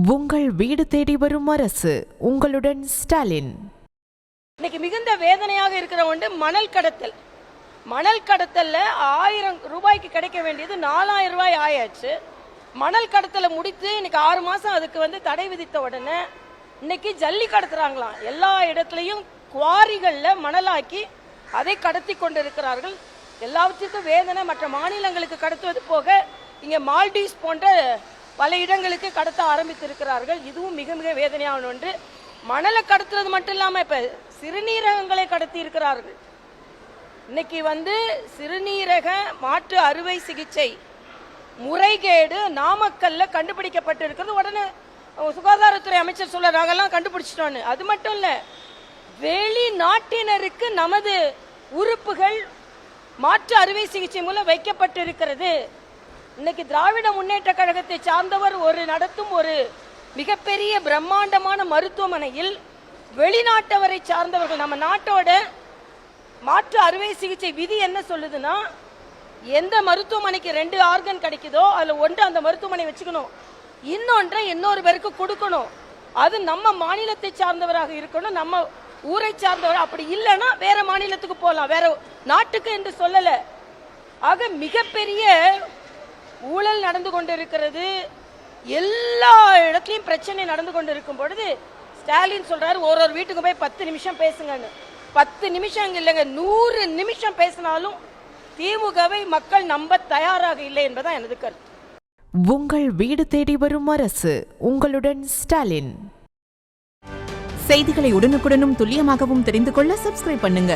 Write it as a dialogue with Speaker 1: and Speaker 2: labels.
Speaker 1: உங்கள் வீடு தேடி வரும் அரசு, உங்களுடன் ஸ்டாலின்.
Speaker 2: இன்னைக்கு மிகுந்த வேதனையாக இருக்கிற ஒன்று மணல் கடத்தல். மணல் கடத்தல்ல 1000 ரூபாய்க்கு கிடைக்க வேண்டியது 4000 ரூபாய் ஆயாச்சு. மணல் கடத்தலை முடித்து இன்னைக்கு 6 மாசம் அதுக்கு தடை விதித்த உடனே இன்னைக்கு ஜல்லி கடத்துறாங்களாம். எல்லா இடத்துலையும் குவாரிகள்ல மணலாக்கி அதை கடத்தி கொண்டிருக்கிறார்கள். எல்லாவற்றுக்கும் வேதனை. மற்ற மாநிலங்களுக்கு கடத்துவது போக இங்க மால்டீவ்ஸ் போன்ற பல இடங்களுக்கு கடத்த ஆரம்பித்திருக்கிறார்கள். இதுவும் மிக மிக வேதனையான ஒன்று. மணலை கடத்துறது மட்டும் இல்லாம இப்ப சிறுநீரகங்களை கடத்தி இருக்கிறார்கள். இன்னைக்கு சிறுநீரக மாற்று அறுவை சிகிச்சை முறைகேடு நாமக்கல்ல கண்டுபிடிக்கப்பட்டிருக்கிறது. உடனே சுகாதாரத்துறை அமைச்சர் சொல்ல நாங்கெல்லாம் கண்டுபிடிச்சிட்டோன்னு. அது மட்டும் இல்ல, வெளிநாட்டினருக்கு நமது உறுப்புகள் மாற்று அறுவை சிகிச்சை மூலம் வைக்கப்பட்டிருக்கிறது. இன்னைக்கு திராவிட முன்னேற்ற கழகத்தை சார்ந்தவர் நடத்தும் ஒரு மிகப்பெரிய பிரம்மாண்டமான மருத்துவமனையில் வெளிநாட்டவரை சார்ந்தவர்கள், நம்ம நாட்டோட மாற்று அறுவை சிகிச்சை விதி என்ன சொல்லுதுன்னா, எந்த மருத்துவமனைக்கு 2 ஆர்கன் கிடைக்குதோ அதுல ஒன்று அந்த மருத்துவமனை வச்சுக்கணும், இன்னொன்றை இன்னொரு பேருக்கு கொடுக்கணும். அது நம்ம மாநிலத்தை சார்ந்தவராக இருக்கணும், நம்ம ஊரை சார்ந்தவர். அப்படி இல்லைன்னா வேற மாநிலத்துக்கு போகலாம், வேற நாட்டுக்கு என்று சொல்லல. ஆக மிகப்பெரிய ஊழல் நடந்து கொண்டிருக்கிறது. எல்லா இடத்துலயும் பிரச்சனை நடந்து கொண்டிருக்கும் பொழுது ஸ்டாலின் சொல்றாரு ஒரு வீட்டுக்கு போய் 10 நிமிஷம் பேசுங்கன்னு. 10 நிமிஷம் இல்லைங்க, 100 நிமிஷம் பேசினாலும் திமுகவை மக்கள் நம்ப தயாராக இல்லை என்பதான் எனது கருத்து.
Speaker 1: உங்கள் வீடு தேடி வரும் அரசு, உங்களுடன் ஸ்டாலின்.
Speaker 3: செய்திகளை உடனுக்குடனும் துல்லியமாகவும் தெரிந்து கொள்ள சப்ஸ்கிரைப் பண்ணுங்க.